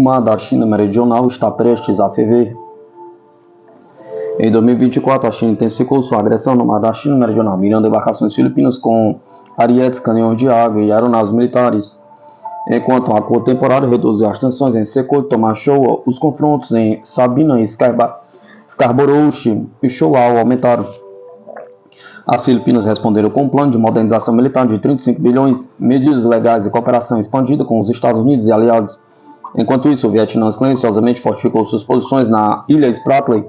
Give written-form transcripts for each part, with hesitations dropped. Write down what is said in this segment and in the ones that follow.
mar da China Meridional está prestes a ferver. Em 2024, a China intensificou sua agressão no mar da China Meridional, mirando embarcações filipinas com arietes, canhões de água e aeronaves militares. Enquanto um acordo temporário reduziu as tensões em Secor e Tomashoa, os confrontos em Sabina e Scarborough e Shoal aumentaram. As Filipinas responderam com um plano de modernização militar de 35 bilhões, medidas legais e cooperação expandida com os Estados Unidos e aliados. Enquanto isso, o Vietnã silenciosamente fortificou suas posições na Ilha Spratly.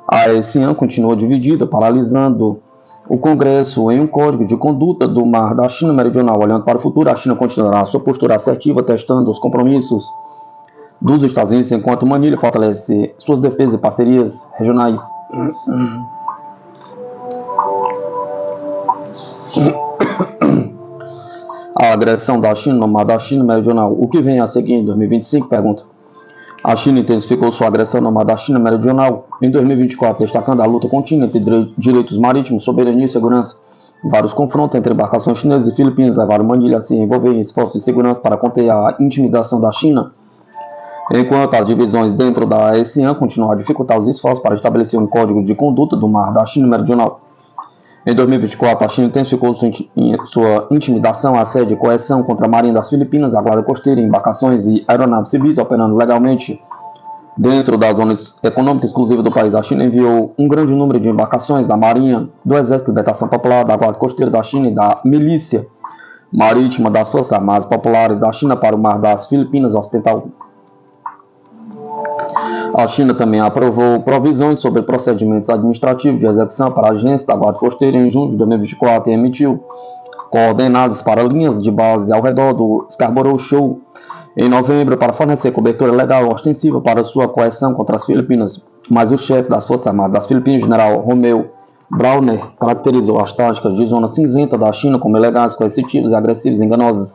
A ASEAN continua dividida, paralisando o Congresso em um código de conduta do mar da China Meridional. Olhando para o futuro, a China continuará sua postura assertiva, testando os compromissos dos Estados Unidos, enquanto Manilha fortalece suas defesas e parcerias regionais. A agressão da China no mar da China Meridional. O que vem a seguir em 2025? Pergunta. A China intensificou sua agressão no mar da China Meridional em 2024, destacando a luta contínua entre direitos marítimos, soberania e segurança. Vários confrontos entre embarcações chinesas e filipinas levaram Manilha a se envolver em esforços de segurança para conter a intimidação da China, enquanto as divisões dentro da ASEAN continuam a dificultar os esforços para estabelecer um código de conduta do mar da China Meridional. Em 2024, a China intensificou sua intimidação, assédio e coerção contra a Marinha das Filipinas, a Guarda Costeira, embarcações e aeronaves civis operando legalmente dentro da zona econômica exclusiva do país. A China enviou um grande número de embarcações da Marinha, do Exército de Libertação Popular, da Guarda Costeira da China e da Milícia Marítima das Forças Armadas Populares da China para o mar das Filipinas Ocidental. A China também aprovou provisões sobre procedimentos administrativos de execução para a agência da Guarda Costeira em junho de 2024 e emitiu coordenadas para linhas de base ao redor do Scarborough Shoal em novembro para fornecer cobertura legal ostensiva para sua coerção contra as Filipinas. Mas o chefe das Forças Armadas das Filipinas, general Romeu Browner, caracterizou as táticas de zona cinzenta da China como ilegais, coercitivas, agressivas e enganosas.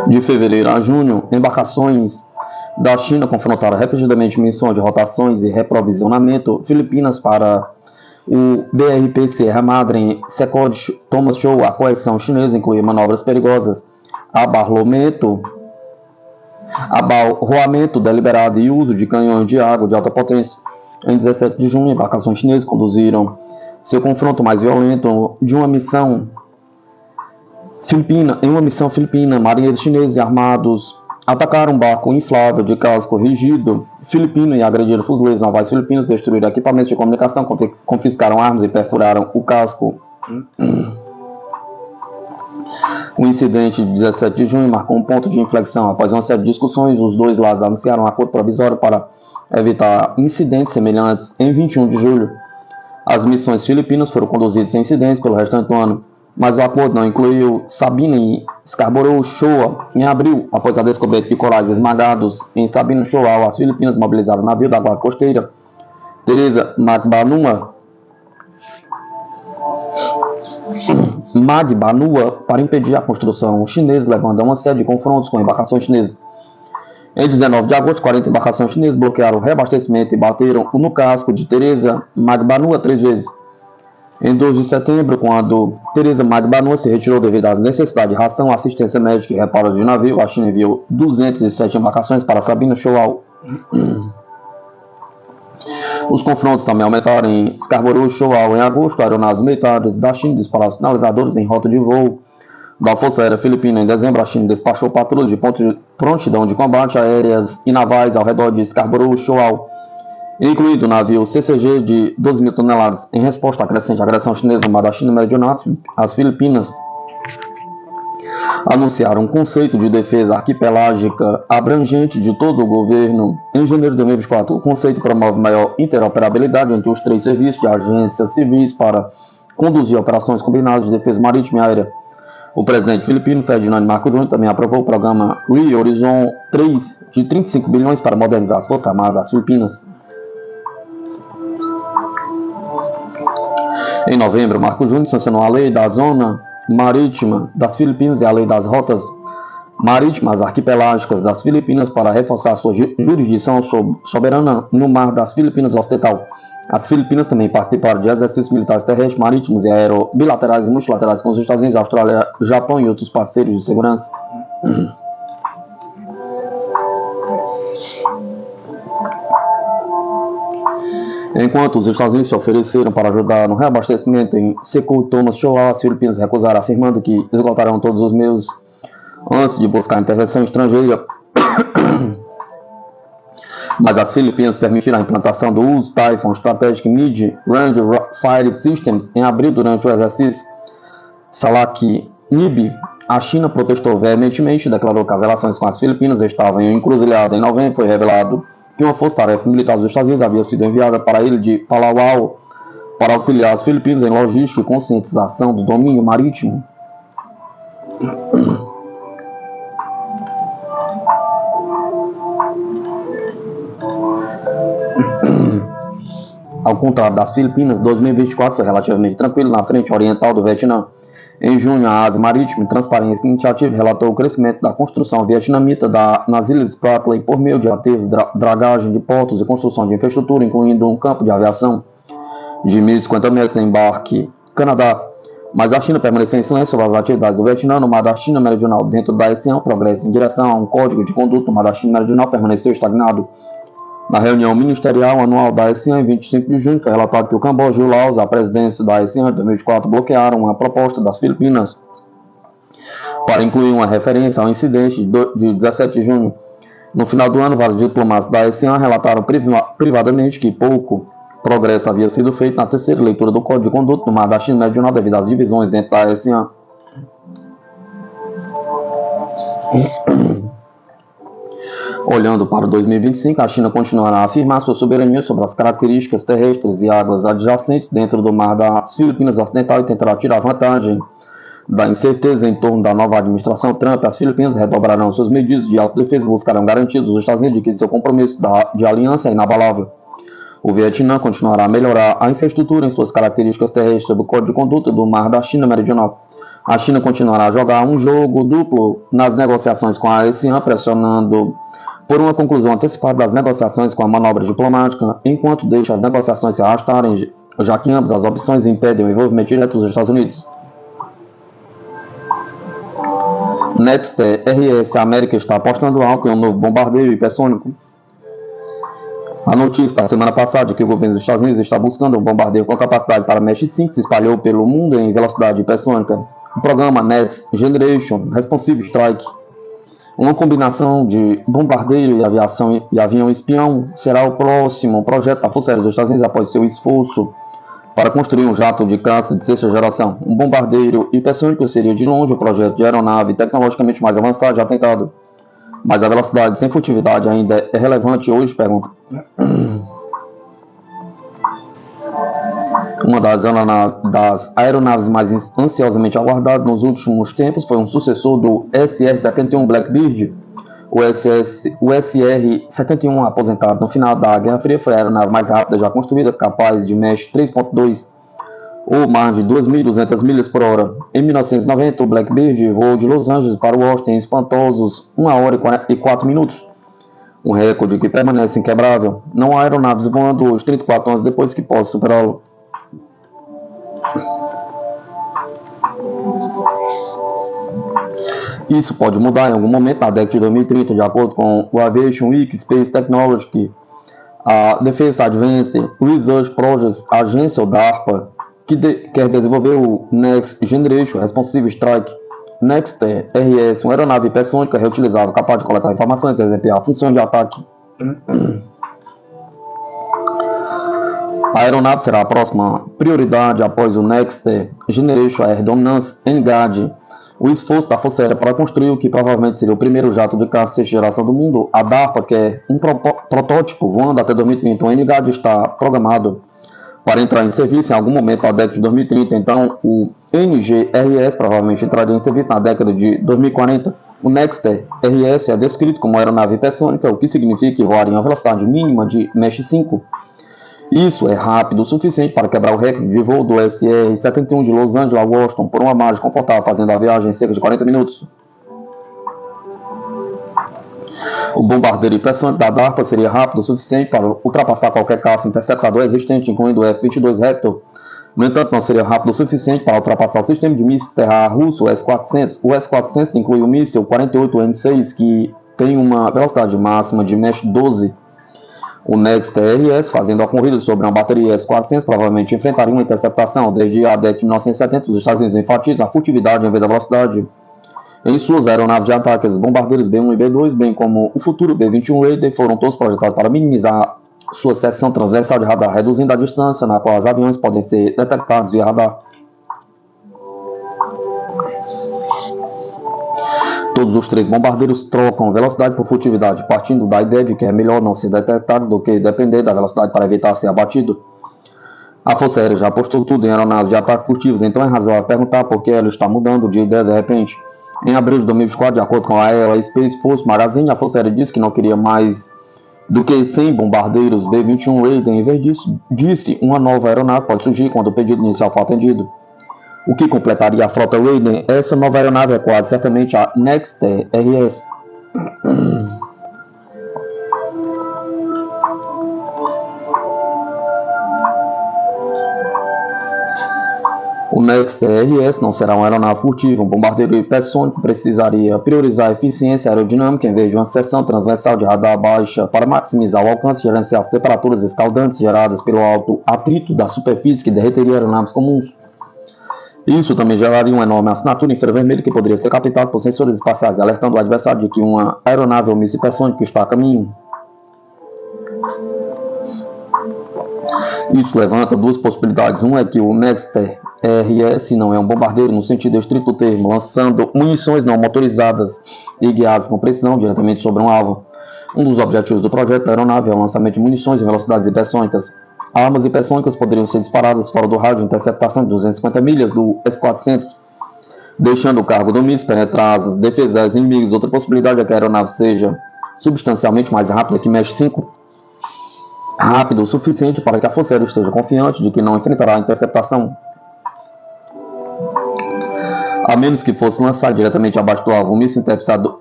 De fevereiro a junho, embarcações da China confrontaram repetidamente missões de rotações e reprovisionamento filipinas para o BRP Sierra Madre em Secor Tomashoa. A coerção chinesa incluía manobras perigosas, abarroamento deliberado e uso de canhões de água de alta potência. Em 17 de junho, embarcações chinesas conduziram seu confronto mais violento de uma missão filipina, marinheiros chineses armados atacaram um barco inflável de casco rígido filipino e agrediram fuzileiros navais filipinos, destruíram equipamentos de comunicação, confiscaram armas e perfuraram o casco. O incidente de 17 de junho marcou um ponto de inflexão. Após uma série de discussões, os dois lados anunciaram um acordo provisório para evitar incidentes semelhantes. Em 21 de julho, as missões filipinas foram conduzidas sem incidentes pelo restante do ano, mas o acordo não incluiu Sabina e Scarborough Shoal. Em abril, após a descoberta de corais esmagados em Sabina Shoal, as Filipinas mobilizaram o navio da Guarda Costeira Teresa Magbanua para impedir a construção chinesa, levando a uma série de confrontos com embarcações chinesas. Em 19 de agosto, 40 embarcações chinesas bloquearam o reabastecimento e bateram no casco de Teresa Magbanua 3 vezes. Em 2 de setembro, quando Teresa Magbanua se retirou devido à necessidade de ração, assistência médica e reparo de navio, a China enviou 207 embarcações para Sabina Shoal. Os confrontos também aumentaram em Scarborough Shoal. Em agosto, aeronaves militares da China dispararam sinalizadores em rota de voo da Força Aérea Filipina. Em dezembro, a China despachou patrulhas de prontidão de combate aéreas e navais ao redor de Scarborough Shoal, incluído o navio CCG de 12 mil toneladas. Em resposta à crescente agressão chinesa no mar da China Meridional, as Filipinas anunciaram um conceito de defesa arquipelágica abrangente de todo o governo. Em janeiro de 2024, o conceito promove maior interoperabilidade entre os 3 serviços de agências civis para conduzir operações combinadas de defesa marítima e aérea. O presidente filipino, Ferdinand Marcos Jr., também aprovou o programa Re-Horizon 3 de 35 bilhões para modernizar as Forças Armadas das Filipinas. Em novembro, Marcos Júnior sancionou a Lei da Zona Marítima das Filipinas e a Lei das Rotas Marítimas Arquipelágicas das Filipinas para reforçar sua jurisdição soberana no mar das Filipinas Ocidental. As Filipinas também participaram de exercícios militares terrestres, marítimos e aerobilaterais e multilaterais com os Estados Unidos, Austrália, Japão e outros parceiros de segurança. Enquanto os Estados Unidos se ofereceram para ajudar no reabastecimento em Secul Thomas Shoal, as Filipinas recusaram, afirmando que esgotarão todos os meios antes de buscar intervenção estrangeira. Mas as Filipinas permitiram a implantação do uso Typhoon Strategic Mid-Range Fire Systems em abril durante o exercício Salak-Nib. A China protestou veementemente e declarou que as relações com as Filipinas estavam em encruzilhada. Em novembro foi revelado que uma força-tarefa militar dos Estados Unidos havia sido enviada para a ilha de Palawan para auxiliar as Filipinas em logística e conscientização do domínio marítimo. Ao contrário das Filipinas, 2024 foi relativamente tranquilo na frente oriental do Vietnã. Em junho, a Ásia Marítima e Transparência Initiative relatou o crescimento da construção vietnamita nas Ilhas Spratly por meio de aterros, dragagem de portos e construção de infraestrutura, incluindo um campo de aviação de 1.050 metros em Embarque, Canadá. Mas a China permaneceu em silêncio sobre as atividades do Vietnã no Mar da China Meridional. Dentro da ASEAN, o progresso em direção a um código de conduta no Mar da China Meridional permaneceu estagnado. Na reunião ministerial anual da ASEAN, em 25 de junho, foi relatado que o Camboja e o Laos, a presidência da ASEAN de 2004, bloquearam uma proposta das Filipinas para incluir uma referência ao incidente de 17 de junho. No final do ano, vários diplomatas da ASEAN relataram privadamente que pouco progresso havia sido feito na terceira leitura do Código de Conduta no Mar da China Meridional devido às divisões dentro da ASEAN. Olhando para 2025, a China continuará a afirmar sua soberania sobre as características terrestres e águas adjacentes dentro do mar das Filipinas Ocidental e tentará tirar vantagem da incerteza em torno da nova administração Trump. As Filipinas redobrarão suas medidas de autodefesa e buscarão garantias dos Estados Unidos de que seu compromisso de aliança é inabalável. O Vietnã continuará a melhorar a infraestrutura em suas características terrestres sob o Código de Conduta do Mar da China Meridional. A China continuará a jogar um jogo duplo nas negociações com a ASEAN, pressionando por uma conclusão antecipada das negociações com a manobra diplomática, enquanto deixa as negociações se arrastarem, já que ambas as opções impedem o envolvimento direto dos Estados Unidos. Nexter RS América está apostando alto em um novo bombardeio hipersônico. A notícia da semana passada de que o governo dos Estados Unidos está buscando um bombardeio com capacidade para Mach 5 se espalhou pelo mundo em velocidade hipersônica. O programa Next Generation Responsive Strike, uma combinação de bombardeiro e avião espião, será o próximo projeto da Força Aérea dos Estados Unidos após seu esforço para construir um jato de caça de sexta geração. Um bombardeiro hipersônico seria de longe o projeto de aeronave tecnologicamente mais avançado já tentado. Mas a velocidade sem furtividade ainda é relevante hoje? Pergunta. Uma das aeronaves mais ansiosamente aguardadas nos últimos tempos foi um sucessor do SR-71 Blackbird. O SR-71, aposentado no final da Guerra Fria, foi a aeronave mais rápida já construída, capaz de Mach 3.2 ou mais de 2.200 milhas por hora. Em 1990, o Blackbird voou de Los Angeles para Washington em espantosos 1 hora e 44 minutos. Um recorde que permanece inquebrável. Não há aeronaves voando hoje, 34 anos depois, que possam superá-lo. Isso pode mudar em algum momento na década de 2030, de acordo com o Aviation Week Space Technology, a Defense Advanced Research Projects Agency, ou DARPA, que quer desenvolver o Next Generation Responsive Strike. Nexter RS, uma aeronave hipersônica reutilizável capaz de coletar informações e desempenhar funções de ataque. A aeronave será a próxima prioridade após o Next Generation Air Dominance NGAD. O esforço da Força Aérea para construir o que provavelmente seria o primeiro jato de caça de sexta geração do mundo, a DARPA, que é um protótipo voando até 2030. O NGAD está programado para entrar em serviço em algum momento na década de 2030. Então, o NGRS provavelmente entraria em serviço na década de 2040. O Nexter RS é descrito como aeronave hipersônica, o que significa que voaria em uma velocidade mínima de Mach 5. Isso é rápido o suficiente para quebrar o recorde de voo do SR-71 de Los Angeles a Washington por uma margem confortável, fazendo a viagem em cerca de 40 minutos. O bombardeiro hipersônico da DARPA seria rápido o suficiente para ultrapassar qualquer caça interceptador existente, incluindo o F-22 Raptor, No entanto, não seria rápido o suficiente para ultrapassar o sistema de mísseis terra russo, o S-400. O S-400 inclui o míssil 48N6, que tem uma velocidade máxima de Mach 12. O Next TRS, fazendo a corrida sobre uma bateria S-400, provavelmente enfrentaria uma interceptação. Desde a década de 1970, os Estados Unidos enfatizam a furtividade em vez da velocidade em suas aeronaves de ataque. Os bombardeiros B-1 e B-2, bem como o futuro B-21 Raider, foram todos projetados para minimizar sua seção transversal de radar, reduzindo a distância na qual os aviões podem ser detectados via radar. Todos os três bombardeiros trocam velocidade por furtividade, partindo da ideia de que é melhor não ser detectado do que depender da velocidade para evitar ser abatido. A Força Aérea já apostou tudo em aeronaves de ataque furtivos, então é razoável perguntar por que ela está mudando de ideia de repente. Em abril de 2024, de acordo com a Aerospace Force Magazine, a Força Aérea disse que não queria mais do que 100 bombardeiros B-21 Raider. Em vez disso, disse uma nova aeronave pode surgir quando o pedido inicial for atendido, o que completaria a frota Raider. Essa nova aeronave é quase certamente a Next TRS. O Next TRS não será uma aeronave furtiva. Um bombardeiro hipersônico precisaria priorizar a eficiência aerodinâmica em vez de uma seção transversal de radar baixa para maximizar o alcance e gerenciar as temperaturas escaldantes geradas pelo alto atrito da superfície que derreteria aeronaves comuns. Isso também geraria uma enorme assinatura infravermelha que poderia ser captado por sensores espaciais, alertando o adversário de que uma aeronave ou míssil hipersônico está a caminho. Isso levanta duas possibilidades. Uma é que o Next TRS não é um bombardeiro no sentido estrito do termo, lançando munições não motorizadas e guiadas com precisão diretamente sobre um alvo. Um dos objetivos do projeto da aeronave é o lançamento de munições em velocidades hipersônicas. Armas hipersônicas poderiam ser disparadas fora do raio de interceptação de 250 milhas do S-400, deixando o cargo do míssil penetrar as defesas inimigas. Outra possibilidade é que a aeronave seja substancialmente mais rápida que Mach 5, rápido o suficiente para que a Força Aérea esteja confiante de que não enfrentará a interceptação, a menos que fosse lançado diretamente abaixo do alvo. O míssil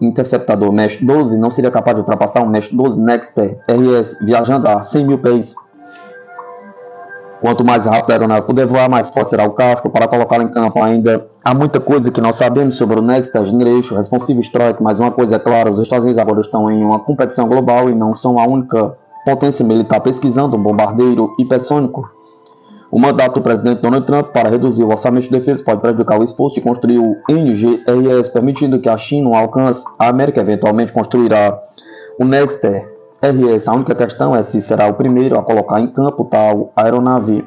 interceptador Mach 12 não seria capaz de ultrapassar um Mach 12 Next TRS viajando a 100 mil pés. Quanto mais rápido a aeronave puder voar, mais forte será o casco para colocá-la em campo. Ainda há muita coisa que nós sabemos sobre o Next Generation Responsive Strike, mas uma coisa é clara: os Estados Unidos agora estão em uma competição global e não são a única potência militar pesquisando um bombardeiro hipersônico. O mandato do presidente Donald Trump para reduzir o orçamento de defesa pode prejudicar o esforço de construir o NGRS, permitindo que a China alcance. A América eventualmente construirá o Next RS. A única questão é se será o primeiro a colocar em campo tal aeronave.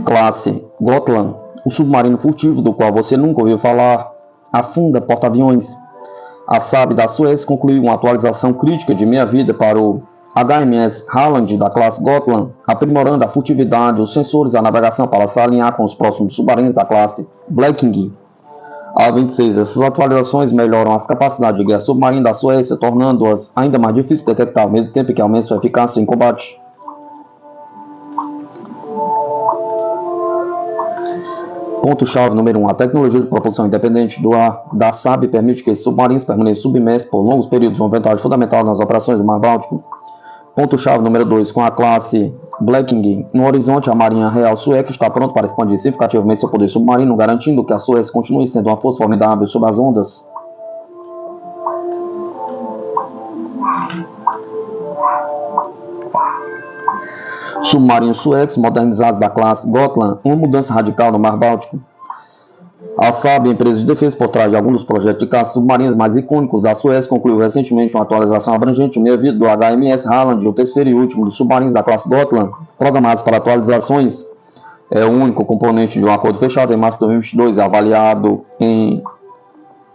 Classe Gotland, um submarino furtivo do qual você nunca ouviu falar, afunda porta-aviões. A SAB da Suécia concluiu uma atualização crítica de meia-vida para o HMS Halland da classe Gotland, aprimorando a furtividade, os sensores e a navegação para se alinhar com os próximos submarinos da classe Blekinge. A 26, essas atualizações melhoram as capacidades de guerra submarina da Suécia, tornando-as ainda mais difíceis de detectar, ao mesmo tempo que aumentam sua eficácia em combate. Ponto-chave número 1. A tecnologia de propulsão independente do ar da SAB permite que esses submarinos permaneçam submersos por longos períodos, uma vantagem fundamental nas operações do Mar Báltico. Ponto-chave número 2. Com a classe Blekinge no horizonte, a Marinha Real Sueca está pronta para expandir significativamente seu poder submarino, garantindo que a Suécia continue sendo uma força formidável sob as ondas. submarinos suecos modernizados da classe Gotland, uma mudança radical no Mar Báltico. A Saab, empresa de defesa por trás de alguns dos projetos de caça submarinos mais icônicos da Suécia, concluiu recentemente uma atualização abrangente de meia-vida do HMS Halland, o terceiro e último dos submarinos da classe Gotland, programados para atualizações. É o único componente de um acordo fechado em março de 2022, avaliado em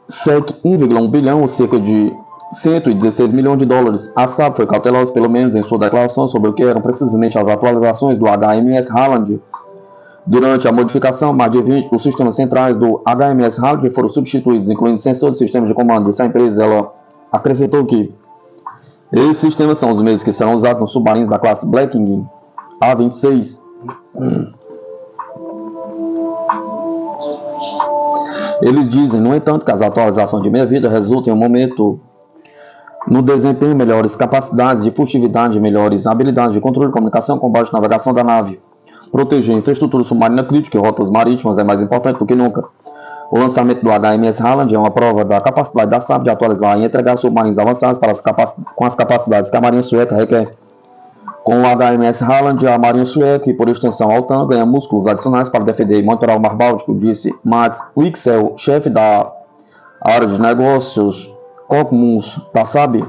1,1 bilhão, ou cerca de 116 milhões de dólares. A Saab foi cautelosa, pelo menos em sua declaração, sobre o que eram precisamente as atualizações do HMS Halland. Durante a modificação, mais de 20 dos sistemas centrais do HMS Halland foram substituídos, incluindo sensores e sistemas de comando. Essa empresa ela acrescentou que esses sistemas são os mesmos que serão usados nos submarinos da classe Viking A26. Eles dizem, no entanto, que as atualizações de meia-vida resultam em um momento no desempenho, melhores capacidades de furtividade, melhores habilidades de controle, comunicação, combate e navegação da nave. Proteger a infraestrutura submarina crítica e rotas marítimas é mais importante do que nunca. O lançamento do HMS Halland é uma prova da capacidade da Saab de atualizar e entregar submarinos avançados com as capacidades que a Marinha Sueca requer. Com o HMS Halland, a Marinha Sueca e, por extensão, a OTAN ganha músculos adicionais para defender e monitorar o Mar Báltico, disse Mats Wicksell, chefe da área de negócios comuns da Saab.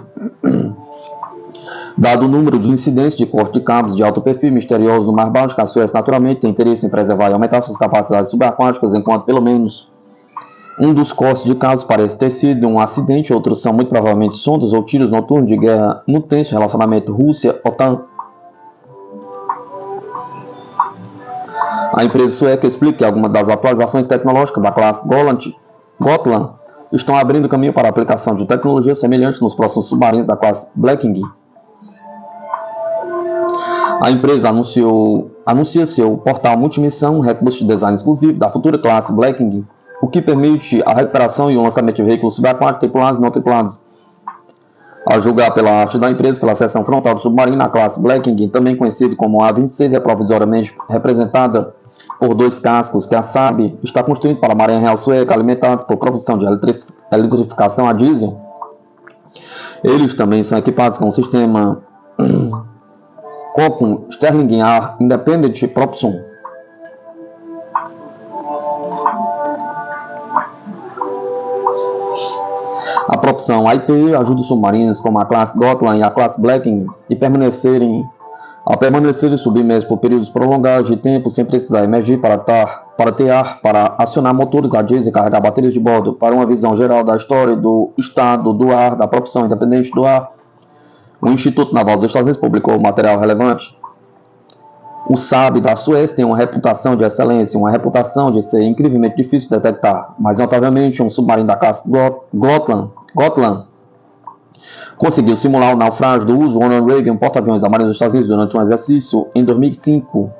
Dado o número de incidentes de corte de cabos de alto perfil misteriosos no Mar Báltico, a Suécia naturalmente tem interesse em preservar e aumentar suas capacidades subaquáticas, enquanto pelo menos um dos cortes de cabos parece ter sido um acidente, outros são muito provavelmente sondas ou tiros noturnos de guerra no tenso relacionamento Rússia-OTAN. A empresa sueca explica que algumas das atualizações tecnológicas da classe Gotland estão abrindo caminho para a aplicação de tecnologias semelhantes nos próximos submarinos da classe Viking. A empresa anuncia seu portal multimissão Recursos de Design exclusivo da futura classe Viking, o que permite a recuperação e o lançamento de veículos subaquáticos tripulados e não tripulados. A julgar pela arte da empresa, pela seção frontal do submarino, a classe Viking, também conhecido como A26, é provisoriamente representada por dois cascos que a Saab está construindo para a Marinha Real Sueca, alimentados por propulsão de eletrificação a diesel. Eles também são equipados com o sistema Koppel Sterling Air Independent Propulsion. A propulsão AIP ajuda os submarinos como a classe Gotland e a classe Viking a permanecerem submersos por períodos prolongados de tempo sem precisar emergir para ter ar, para acionar motores a diesel e carregar baterias de bordo. Para uma visão geral da história do estado do ar, da propulsão independente do ar, o Instituto Naval dos Estados Unidos publicou material relevante. O Saab da Suécia tem uma reputação de excelência, uma reputação de ser incrivelmente difícil de detectar, mas notavelmente um submarino da classe Gotland conseguiu simular o naufrágio do uso Ronald Reagan, um porta-aviões da Marinha dos Estados Unidos, durante um exercício em 2005.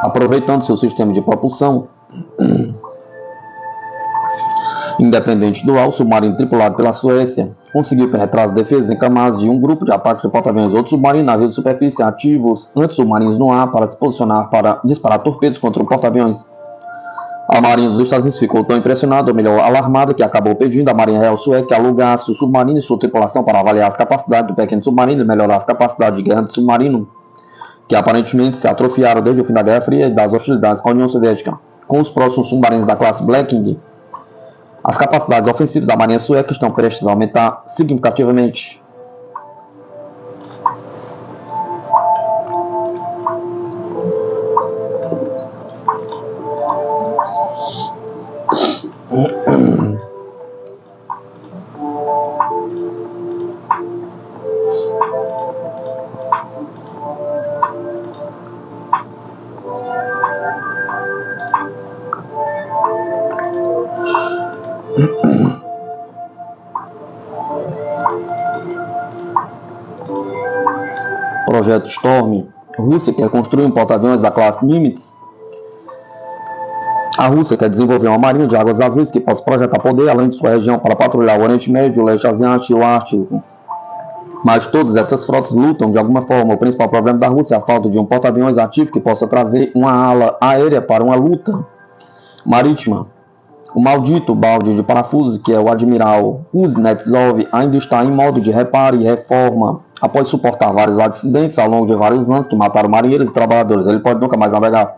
Aproveitando seu sistema de propulsão independente dual, o submarino tripulado pela Suécia conseguiu penetrar as defesas encamadas de um grupo de ataque de porta-aviões. Outros submarinos, navios de superfície ativos anti-submarinos no ar para se posicionar para disparar torpedos contra o porta-aviões. A Marinha dos Estados Unidos ficou tão impressionada, ou melhor, alarmada, que acabou pedindo à Marinha Real Sueca que alugasse o submarino e sua tripulação para avaliar as capacidades do pequeno submarino e melhorar as capacidades de guerra do submarino, que aparentemente se atrofiaram desde o fim da Guerra Fria e das hostilidades com a União Soviética. Com os próximos submarinos da classe Viking, as capacidades ofensivas da Marinha Sueca estão prestes a aumentar significativamente. Projeto Storm. Rússia quer construir um porta-aviões da classe Nimitz. A Rússia quer desenvolver uma marinha de águas azuis que possa projetar poder além de sua região para patrulhar o Oriente Médio, o Leste Asiático e o Ártico. Mas todas essas frotas lutam de alguma forma. O principal problema da Rússia é a falta de um porta-aviões ativo que possa trazer uma ala aérea para uma luta marítima. O maldito balde de parafusos, que é o admiral Kuznetsov, ainda está em modo de reparo e reforma. Após suportar vários acidentes ao longo de vários anos que mataram marinheiros e trabalhadores, ele pode nunca mais navegar.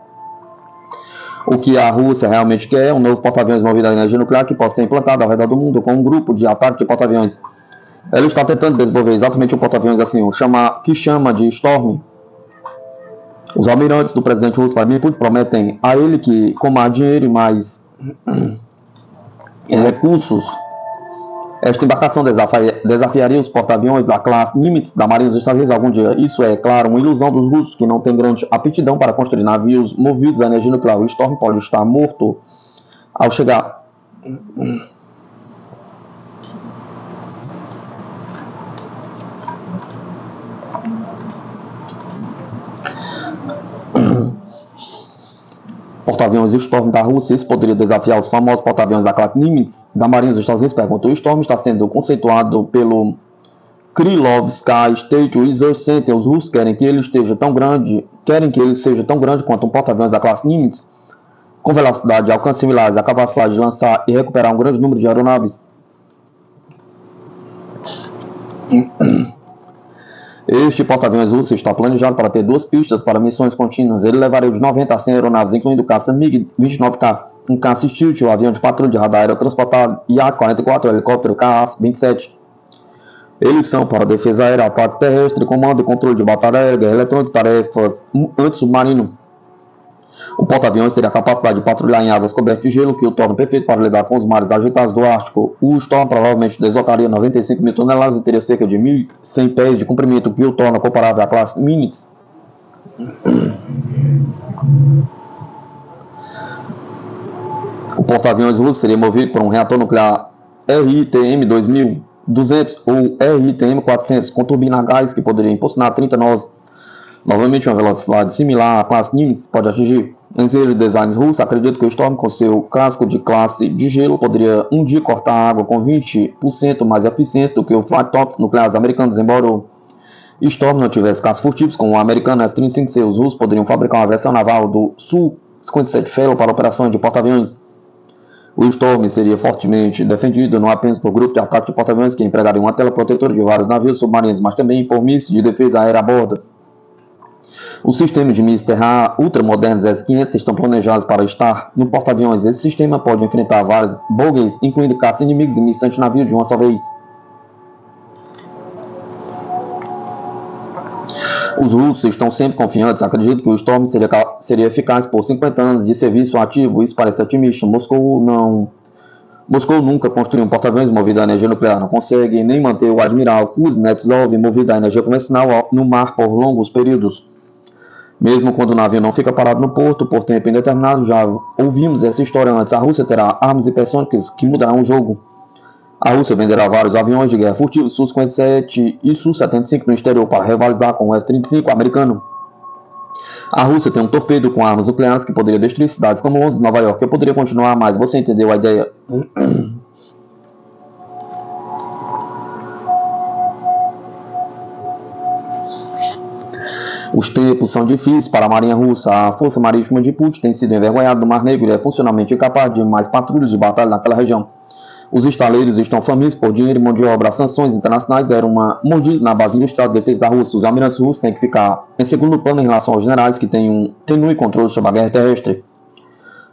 O que a Rússia realmente quer é um novo porta-aviões movido a energia nuclear que possa ser implantado ao redor do mundo com um grupo de ataque de porta-aviões. Ela está tentando desenvolver exatamente um porta-aviões assim, que chama de Storm. Os almirantes do presidente russo Vladimir Putin prometem a ele que, com mais dinheiro e mais recursos, esta embarcação desafiaria os porta-aviões da classe Nimitz da Marinha dos Estados Unidos algum dia. Isso é, claro, uma ilusão dos russos que não têm grande aptidão para construir navios movidos a energia nuclear. O Storm pode estar morto ao chegar. Porta-aviões Storm da Rússia, isso poderia desafiar os famosos porta-aviões da classe Nimitz da Marinha dos Estados Unidos. Perguntou: o Storm está sendo conceituado pelo Krylov Sky State Research Center. Os russos querem que ele seja tão grande quanto um porta-aviões da classe Nimitz, com velocidade e alcance similares, a capacidade de lançar e recuperar um grande número de aeronaves. Este porta-aviões russo está planejado para ter 2 pistas para missões contínuas. Ele levaria de 90 a 100 aeronaves, incluindo o caça MiG-29K, um caça Stilt, o avião de patrulha de radar aerotransportado, e A-44, o helicóptero Ka-27. Eles são para defesa aérea, ataque terrestre, comando e controle de batalha aérea, guerra eletrônica, tarefas anti-submarino. O porta-aviões teria a capacidade de patrulhar em águas cobertas de gelo, que o torna perfeito para lidar com os mares agitados do Ártico. O Storm provavelmente deslocaria 95 mil toneladas e teria cerca de 1.100 pés de comprimento, o que o torna comparável à classe Nimitz. O porta-aviões russo seria movido por um reator nuclear RITM-2200 ou RITM-400 com turbina a gás que poderia impulsionar 30 nós. Novamente, uma velocidade similar à classe Nimitz pode atingir. Engenheiros de designs russos acreditam que o Storm, com seu casco de classe de gelo, poderia um dia cortar a água com 20% mais eficiência do que o flat tops nucleares americanos. Embora o Storm não tivesse cascos furtivos como o americano F-35C, os russos poderiam fabricar uma versão naval do Su-57 Fellow para operações de porta-aviões. O Storm seria fortemente defendido não apenas por grupos de ataque de porta-aviões que empregariam uma tela protetora de vários navios submarinos, mas também por mísseis de defesa aérea a bordo. Os sistemas de mísseis terra ultramodernos S-500 estão planejados para estar no porta-aviões. Esse sistema pode enfrentar vários bogies, incluindo caças inimigos e mísseis antinavio de uma só vez. Os russos estão sempre confiantes, acreditam que o Storm seria eficaz por 50 anos de serviço ativo. Isso parece otimista. Moscou nunca construiu um porta-aviões movido a energia nuclear. Não consegue nem manter o admiral Kuznetsov movido a energia convencional no mar por longos períodos. Mesmo quando o navio não fica parado no porto por tempo indeterminado, já ouvimos essa história antes. A Rússia terá armas hipersônicas que mudarão o jogo. A Rússia venderá vários aviões de guerra furtivos Su-57 e Su-75 no exterior para rivalizar com o F-35 americano. A Rússia tem um torpedo com armas nucleares que poderia destruir cidades como Londres e Nova York. Eu poderia continuar, mas você entendeu a ideia? Os tempos são difíceis para a Marinha Russa. A Força Marítima de Putin tem sido envergonhada no Mar Negro e é funcionalmente incapaz de mais patrulhas de batalha naquela região. Os estaleiros estão famintos por dinheiro e mão de obra. As sanções internacionais deram uma mordida na base industrial de defesa da Rússia. Os almirantes russos têm que ficar em segundo plano em relação aos generais que têm um tenue controle sobre a guerra terrestre.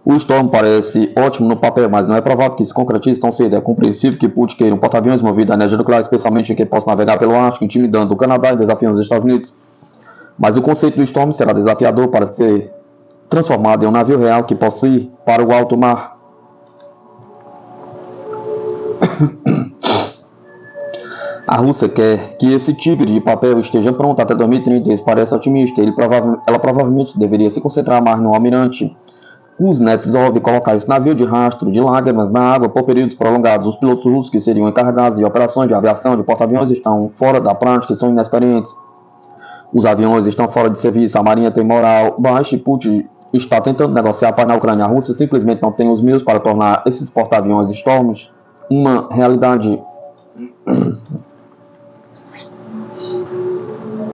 O Storm parece ótimo no papel, mas não é provável que se concretize tão cedo. É compreensível que Putin queira um porta-aviões movido a energia nuclear, especialmente em que possa navegar pelo Ártico, intimidando o Canadá e desafiando os Estados Unidos. Mas o conceito do Storm será desafiador para ser transformado em um navio real que possa ir para o alto mar. A Rússia quer que esse tigre de papel esteja pronto até 2030. Isso parece otimista. Ela provavelmente deveria se concentrar mais no almirante Kuznetsov e colocar esse navio de rastro de lágrimas na água por períodos prolongados. Os pilotos russos que seriam encarregados de operações de aviação de porta-aviões estão fora da prática e são inexperientes. Os aviões estão fora de serviço, a marinha tem moral baixa e Putin está tentando negociar a paz na Ucrânia. A Rússia simplesmente não tem os meios para tornar esses porta-aviões Storms uma realidade.